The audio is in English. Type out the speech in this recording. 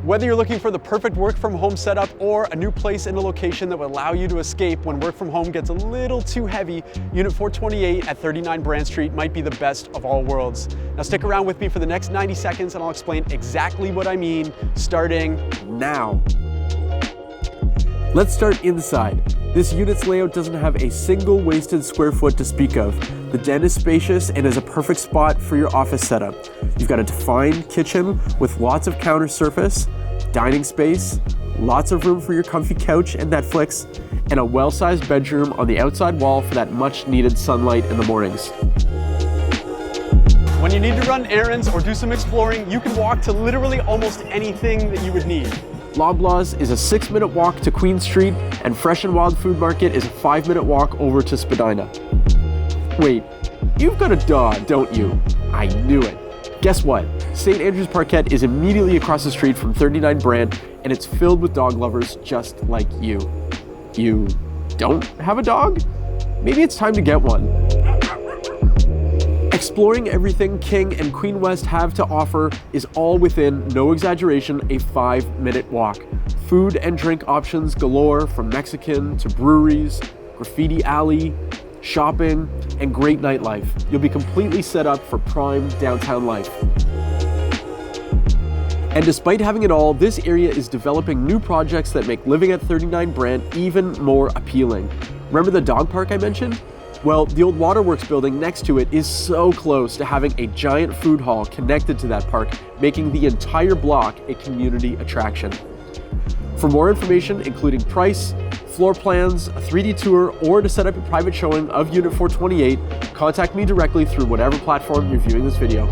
Whether you're looking for the perfect work from home setup or a new place in a location that will allow you to escape when work from home gets a little too heavy, Unit 428 at 39 Brant Street might be the best of all worlds. Now stick around with me for the next 90 seconds and I'll explain exactly what I mean, starting now. Let's start inside. This unit's layout doesn't have a single wasted square foot to speak of. The den is spacious and is a perfect spot for your office setup. You've got a defined kitchen with lots of counter surface, dining space, lots of room for your comfy couch and Netflix, and a well-sized bedroom on the outside wall for that much-needed sunlight in the mornings. When you need to run errands or do some exploring, you can walk to literally almost anything that you would need. Loblaws is a 6-minute walk to Queen Street, and Fresh and Wild Food Market is a 5-minute walk over to Spadina. Wait, you've got a dog, don't you? I knew it. Guess what? St. Andrew's Parkette is immediately across the street from 39 Brant, and it's filled with dog lovers just like you. You don't have a dog? Maybe it's time to get one. Exploring everything King and Queen West have to offer is all within, no exaggeration, a 5-minute walk. Food and drink options galore, from Mexican to breweries, graffiti alley, shopping, and great nightlife. You'll be completely set up for prime downtown life. And despite having it all, this area is developing new projects that make living at 39 Brant even more appealing. Remember the dog park I mentioned? Well, the old Waterworks building next to it is so close to having a giant food hall connected to that park, making the entire block a community attraction. For more information, including price, floor plans, a 3D tour, or to set up a private showing of Unit 428, contact me directly through whatever platform you're viewing this video.